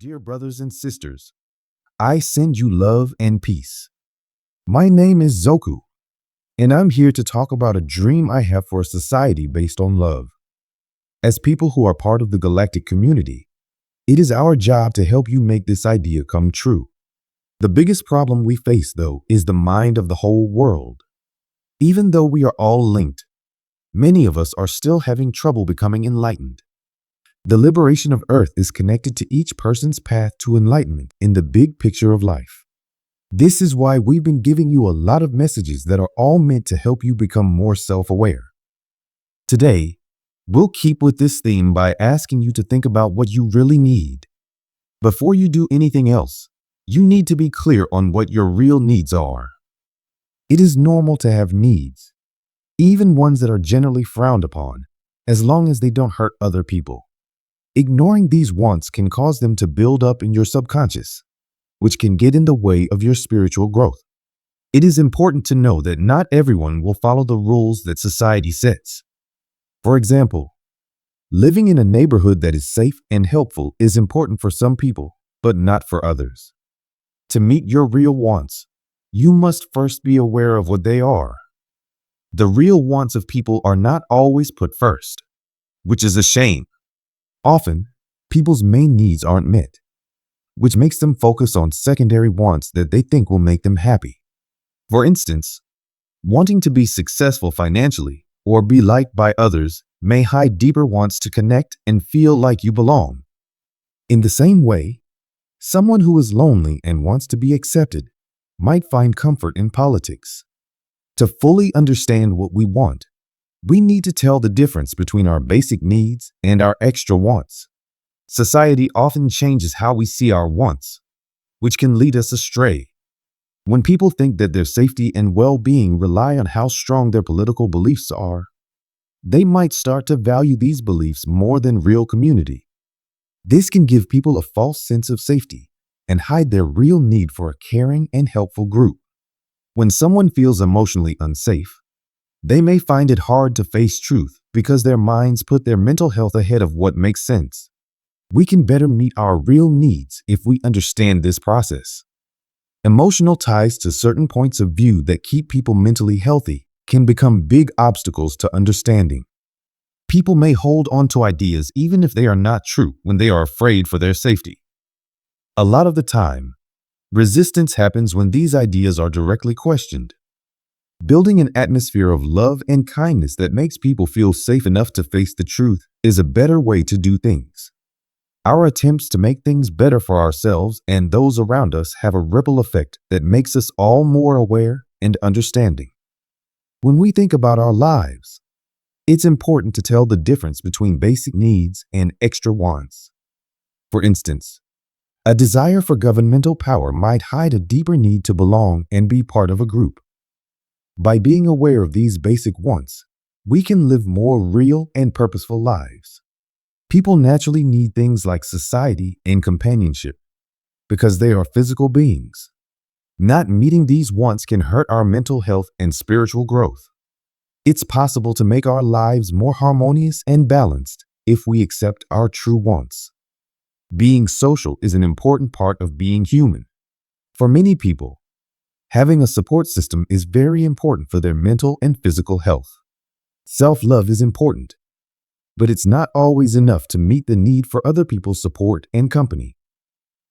Dear brothers and sisters, I send you love and peace. My name is Zoku, and I'm here to talk about a dream I have for a society based on love. As people who are part of the galactic community, it is our job to help you make this idea come true. The biggest problem we face, though, is the mind of the whole world. Even though we are all linked, many of us are still having trouble becoming enlightened. The liberation of Earth is connected to each person's path to enlightenment in the big picture of life. This is why we've been giving you a lot of messages that are all meant to help you become more self-aware. Today, we'll keep with this theme by asking you to think about what you really need. Before you do anything else, you need to be clear on what your real needs are. It is normal to have needs, even ones that are generally frowned upon, as long as they don't hurt other people. Ignoring these wants can cause them to build up in your subconscious, which can get in the way of your spiritual growth. It is important to know that not everyone will follow the rules that society sets. For example, living in a neighborhood that is safe and helpful is important for some people, but not for others. To meet your real wants, you must first be aware of what they are. The real wants of people are not always put first, which is a shame. Often, people's main needs aren't met, which makes them focus on secondary wants that they think will make them happy. For instance, wanting to be successful financially or be liked by others may hide deeper wants to connect and feel like you belong. In the same way, someone who is lonely and wants to be accepted might find comfort in politics. To fully understand what we want, we need to tell the difference between our basic needs and our extra wants. Society often changes how we see our wants, which can lead us astray. When people think that their safety and well-being rely on how strong their political beliefs are, they might start to value these beliefs more than real community. This can give people a false sense of safety and hide their real need for a caring and helpful group. When someone feels emotionally unsafe, they may find it hard to face truth because their minds put their mental health ahead of what makes sense. We can better meet our real needs if we understand this process. Emotional ties to certain points of view that keep people mentally healthy can become big obstacles to understanding. People may hold on to ideas even if they are not true when they are afraid for their safety. A lot of the time, resistance happens when these ideas are directly questioned. Building an atmosphere of love and kindness that makes people feel safe enough to face the truth is a better way to do things. Our attempts to make things better for ourselves and those around us have a ripple effect that makes us all more aware and understanding. When we think about our lives, it's important to tell the difference between basic needs and extra wants. For instance, a desire for governmental power might hide a deeper need to belong and be part of a group. By being aware of these basic wants, we can live more real and purposeful lives. People naturally need things like society and companionship because they are physical beings. Not meeting these wants can hurt our mental health and spiritual growth. It's possible to make our lives more harmonious and balanced if we accept our true wants. Being social is an important part of being human. For many people, having a support system is very important for their mental and physical health. Self-love is important, but it's not always enough to meet the need for other people's support and company.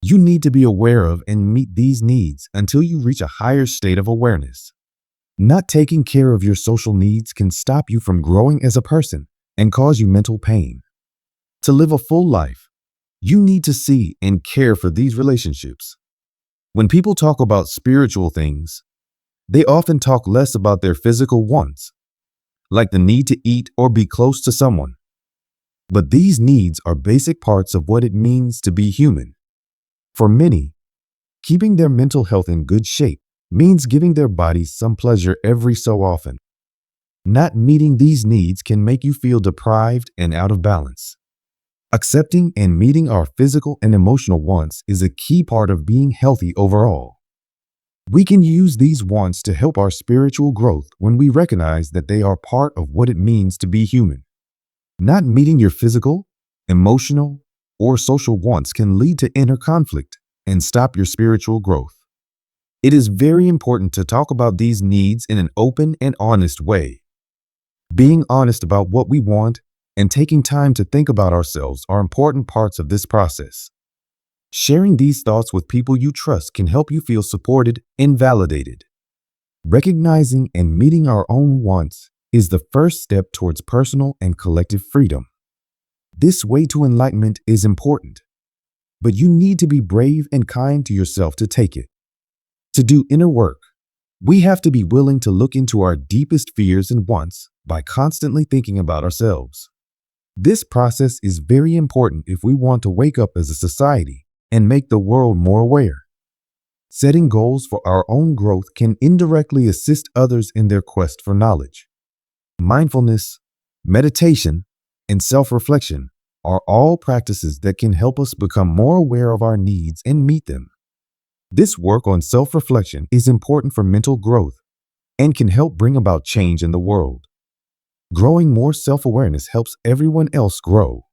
You need to be aware of and meet these needs until you reach a higher state of awareness. Not taking care of your social needs can stop you from growing as a person and cause you mental pain. To live a full life, you need to see and care for these relationships. When people talk about spiritual things, they often talk less about their physical wants, like the need to eat or be close to someone. But these needs are basic parts of what it means to be human. For many, keeping their mental health in good shape means giving their bodies some pleasure every so often. Not meeting these needs can make you feel deprived and out of balance. Accepting and meeting our physical and emotional wants is a key part of being healthy overall. We can use these wants to help our spiritual growth when we recognize that they are part of what it means to be human. Not meeting your physical, emotional, or social wants can lead to inner conflict and stop your spiritual growth. It is very important to talk about these needs in an open and honest way. Being honest about what we want and taking time to think about ourselves are important parts of this process. Sharing these thoughts with people you trust can help you feel supported and validated. Recognizing and meeting our own wants is the first step towards personal and collective freedom. This way to enlightenment is important, but you need to be brave and kind to yourself to take it. To do inner work, we have to be willing to look into our deepest fears and wants by constantly thinking about ourselves. This process is very important if we want to wake up as a society and make the world more aware. Setting goals for our own growth can indirectly assist others in their quest for knowledge. Mindfulness, meditation, and self-reflection are all practices that can help us become more aware of our needs and meet them. This work on self-reflection is important for mental growth and can help bring about change in the world. Growing more self-awareness helps everyone else grow,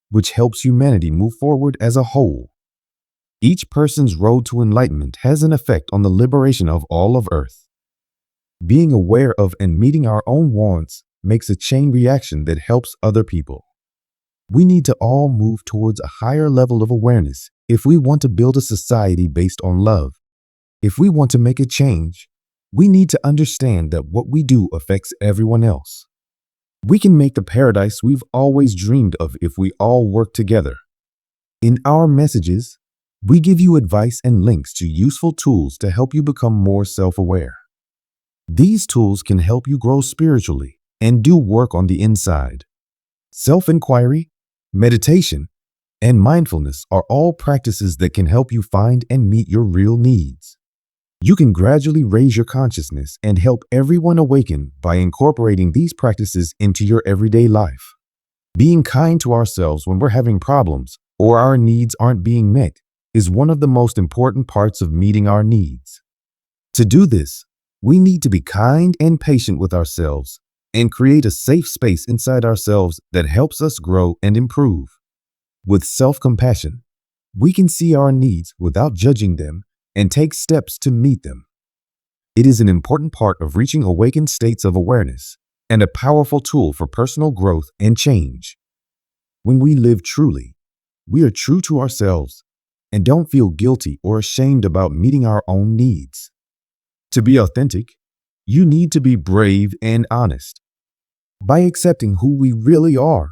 which helps humanity move forward as a whole. Each person's road to enlightenment has an effect on the liberation of all of Earth. Being aware of and meeting our own wants makes a chain reaction that helps other people. We need to all move towards a higher level of awareness if we want to build a society based on love. If we want to make a change, we need to understand that what we do affects everyone else. We can make the paradise we've always dreamed of if we all work together. In our messages, we give you advice and links to useful tools to help you become more self-aware. These tools can help you grow spiritually and do work on the inside. Self-inquiry, meditation, and mindfulness are all practices that can help you find and meet your real needs. You can gradually raise your consciousness and help everyone awaken by incorporating these practices into your everyday life. Being kind to ourselves when we're having problems or our needs aren't being met is one of the most important parts of meeting our needs. To do this, we need to be kind and patient with ourselves and create a safe space inside ourselves that helps us grow and improve. With self-compassion, we can see our needs without judging them and take steps to meet them. It is an important part of reaching awakened states of awareness and a powerful tool for personal growth and change. When we live truly, we are true to ourselves and don't feel guilty or ashamed about meeting our own needs. To be authentic, you need to be brave and honest. By accepting who we really are,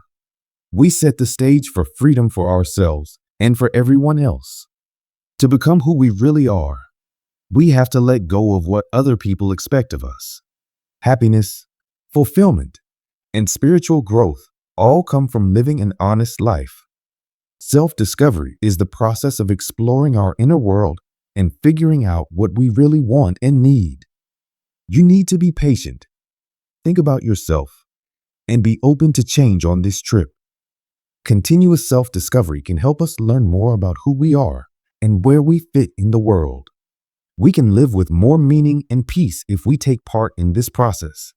we set the stage for freedom for ourselves and for everyone else. To become who we really are, we have to let go of what other people expect of us. Happiness, fulfillment, and spiritual growth all come from living an honest life. Self-discovery is the process of exploring our inner world and figuring out what we really want and need. You need to be patient, think about yourself, and be open to change on this trip. Continuous self-discovery can help us learn more about who we are and where we fit in the world. We can live with more meaning and peace if we take part in this process.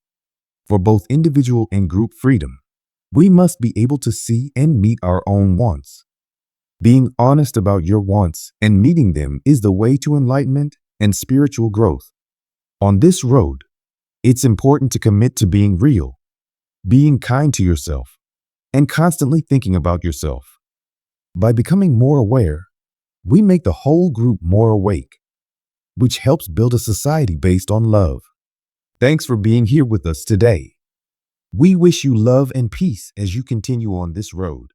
For both individual and group freedom, we must be able to see and meet our own wants. Being honest about your wants and meeting them is the way to enlightenment and spiritual growth. On this road, it's important to commit to being real, being kind to yourself, and constantly thinking about yourself. By becoming more aware, we make the whole group more awake, which helps build a society based on love. Thanks for being here with us today. We wish you love and peace as you continue on this road.